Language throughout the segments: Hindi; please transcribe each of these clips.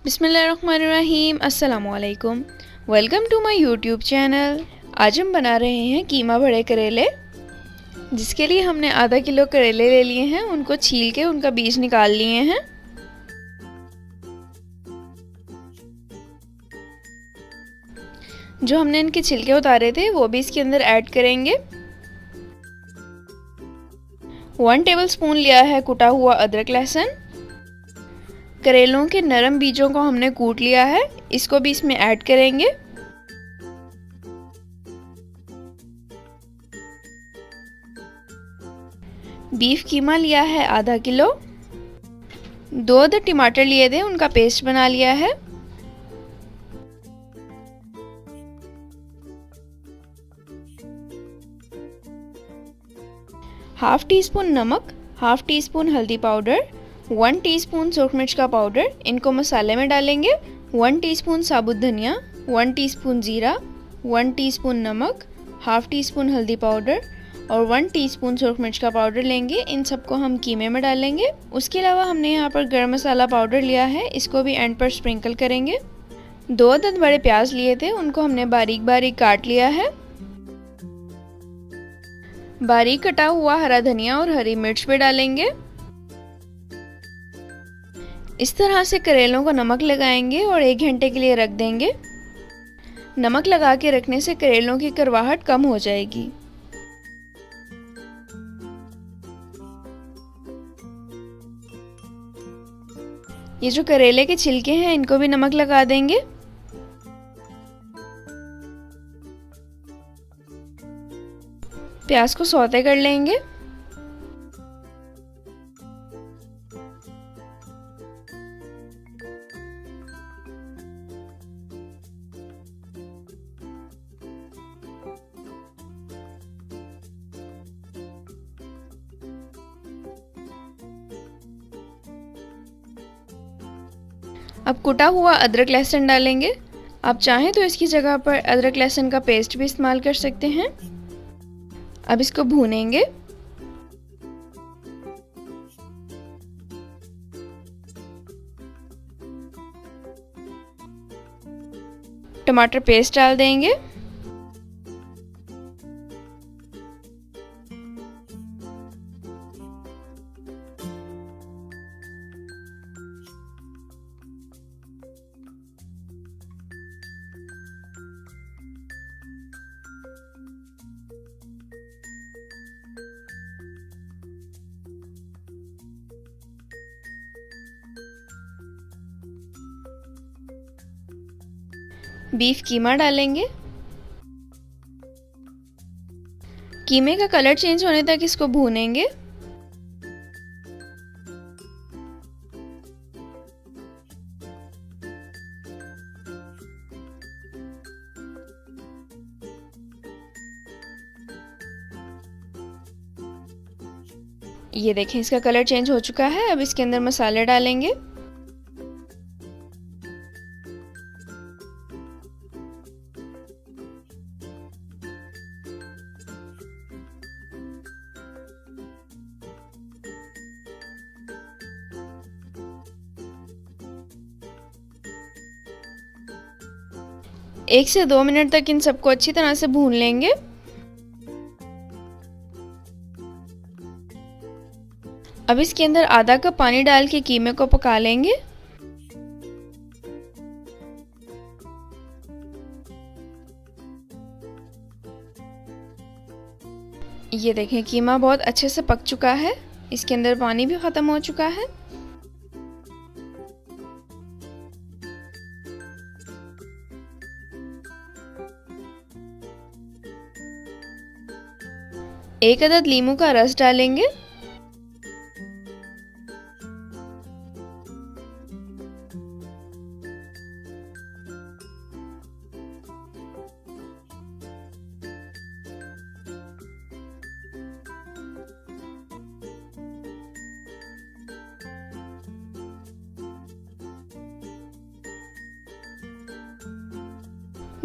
बिस्मिल्लाहिर्रहमानिर्रहीम। अस्सलामुअलैकुम। Welcome to my YouTube channel. आज हम बना रहे हैं कीमा बड़े करेले, जिसके लिए हमने आधा किलो करेले ले लिए हैं। उनको छील के उनका बीज निकाल लिए हैं। जो हमने इनके छिलके उतारे थे वो भी इसके अंदर ऐड करेंगे। 1 टेबलस्पून लिया है कुटा हुआ अदरक लहसुन। करेलों के नरम बीजों को हमने कूट लिया है, इसको भी इसमें ऐड करेंगे। बीफ कीमा लिया है आधा किलो। 2 अदद टमाटर लिए थे, उनका पेस्ट बना लिया है। हाफ टी स्पून नमक, हाफ टी स्पून हल्दी पाउडर, 1 टीस्पून सूरख मिर्च का पाउडर, इनको मसाले में डालेंगे। 1 टीस्पून साबुत धनिया, 1 टीस्पून जीरा, 1 टीस्पून नमक, हाफ टी स्पून हल्दी पाउडर और 1 टीस्पून सूरख मिर्च का पाउडर लेंगे। इन सबको हम कीमे में डालेंगे। उसके अलावा हमने यहाँ पर गरम मसाला पाउडर लिया है, इसको भी एंड पर स्प्रिंकल करेंगे। 2 अदद बड़े प्याज लिए थे, उनको हमने बारीक बारीक काट लिया है। बारीक कटा हुआ हरा धनिया और हरी मिर्च भी डालेंगे। इस तरह से करेलों को नमक लगाएंगे और 1 घंटे के लिए रख देंगे। नमक लगा के रखने से करेलों की करवाहट कम हो जाएगी। ये जो करेले के छिलके हैं इनको भी नमक लगा देंगे। प्याज को सौते कर लेंगे। अब कुटा हुआ अदरक लहसुन डालेंगे। आप चाहें तो इसकी जगह पर अदरक लहसुन का पेस्ट भी इस्तेमाल कर सकते हैं। अब इसको भूनेंगे। टमाटर पेस्ट डाल देंगे। बीफ कीमा डालेंगे। कीमे का कलर चेंज होने तक इसको भूनेंगे। ये देखें, इसका कलर चेंज हो चुका है। अब इसके अंदर मसाले डालेंगे। एक से 2 मिनट तक इन सबको अच्छी तरह से भून लेंगे। अब इसके अंदर आधा कप पानी डाल के कीमे को पका लेंगे। ये देखें, कीमा बहुत अच्छे से पक चुका है। इसके अंदर पानी भी खत्म हो चुका है। एक अदद नींबू का रस डालेंगे।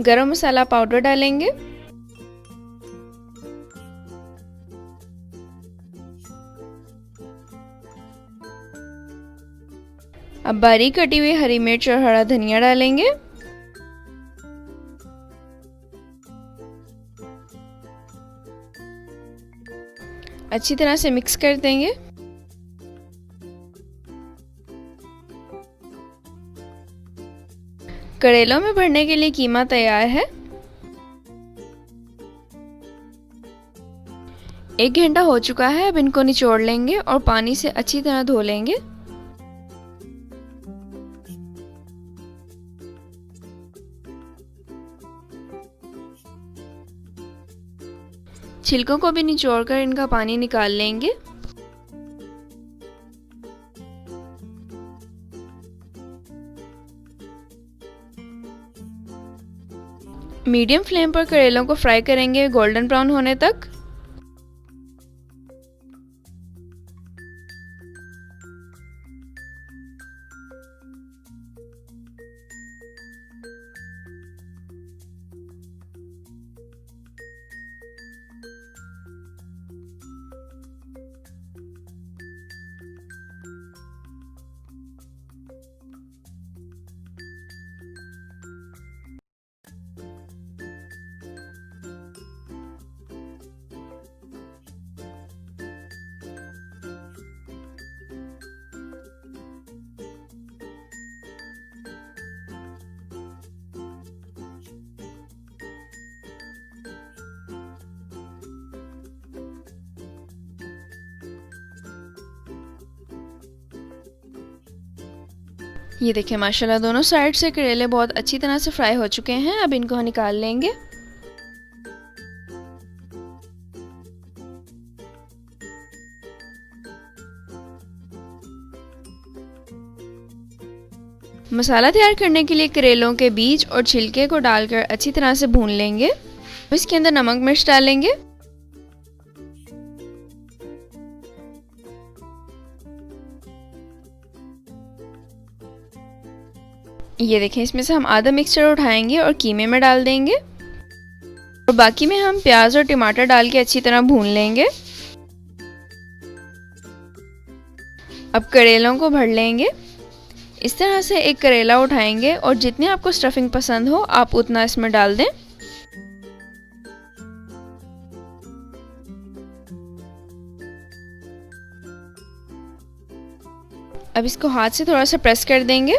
गरम मसाला पाउडर डालेंगे। अब बारीक कटी हुई हरी मिर्च और हरा धनिया डालेंगे। अच्छी तरह से मिक्स कर देंगे। करेलों में भरने के लिए कीमा तैयार है। 1 घंटा हो चुका है। अब इनको निचोड़ लेंगे और पानी से अच्छी तरह धो लेंगे। छिलकों को भी निचोड़कर इनका पानी निकाल लेंगे। मीडियम फ्लेम पर करेलों को फ्राई करेंगे गोल्डन ब्राउन होने तक। ये देखिए माशाल्लाह दोनों साइड से करेले बहुत अच्छी तरह से फ्राई हो चुके हैं। अब इनको निकाल लेंगे। मसाला तैयार करने के लिए करेलों के बीज और छिलके को डालकर अच्छी तरह से भून लेंगे। इसके अंदर नमक मिर्च डालेंगे। ये देखें इसमें से हम आधा मिक्सचर उठाएंगे और कीमे में डाल देंगे और बाकी में हम प्याज और टमाटर डाल के अच्छी तरह भून लेंगे। अब करेलों को भर लेंगे। इस तरह से एक करेला उठाएंगे और जितनी आपको स्टफिंग पसंद हो आप उतना इसमें डाल दें। अब इसको हाथ से थोड़ा सा प्रेस कर देंगे।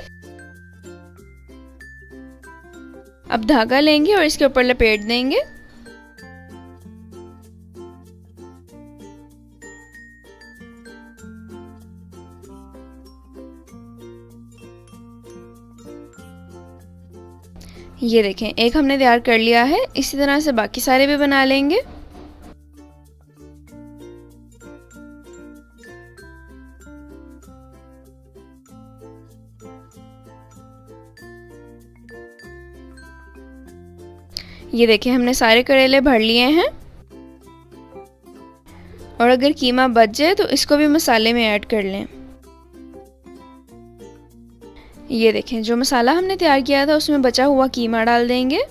अब धागा लेंगे और इसके ऊपर लपेट देंगे। ये देखें एक हमने तैयार कर लिया है। इसी तरह से बाकी सारे भी बना लेंगे। ये देखिए हमने सारे करेले भर लिए हैं और अगर कीमा बच जाए तो इसको भी मसाले में ऐड कर लें। ये देखें जो मसाला हमने तैयार किया था उसमें बचा हुआ कीमा डाल देंगे।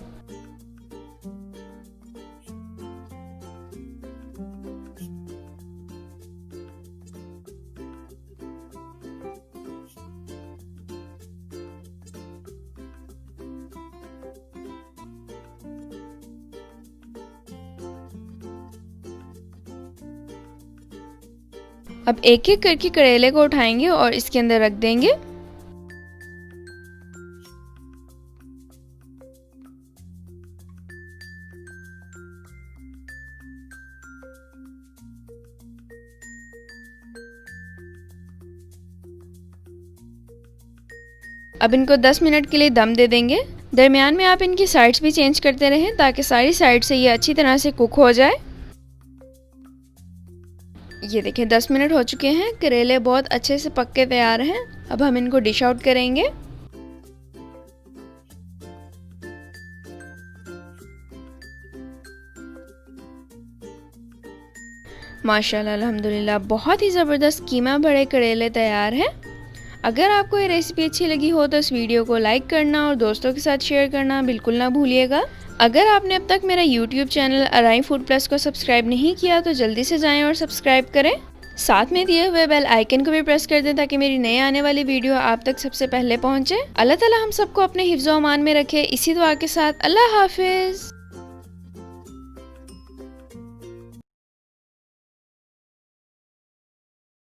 अब एक एक करके करेले को उठाएंगे और इसके अंदर रख देंगे। अब इनको 10 मिनट के लिए दम दे देंगे। दरमियान में आप इनकी साइड्स भी चेंज करते रहें ताकि सारी साइड से ये अच्छी तरह से कुक हो जाए। ये देखें 10 मिनट हो चुके हैं। करेले बहुत अच्छे से पक के तैयार हैं। अब हम इनको डिश आउट करेंगे। माशाल्लाह अल्हम्दुलिल्लाह बहुत ही ज़बरदस्त कीमा भरे करेले तैयार हैं। अगर आपको ये रेसिपी अच्छी लगी हो तो इस वीडियो को लाइक करना और दोस्तों के साथ शेयर करना बिल्कुल ना भूलिएगा। अगर आपने अब तक मेरा YouTube चैनल अराई फूड प्लस को सब्सक्राइब नहीं किया तो जल्दी से जाएं और सब्सक्राइब करें। साथ में दिए हुए बेल आइकन को भी प्रेस कर दें ताकि मेरी नए आने वाली वीडियो आप तक सबसे पहले पहुंचे। अल्लाह ताला हम सबको अपने हिफ्ज़-ओ-अमान में रखे। इसी दुआ के साथ अल्लाह हाफिज।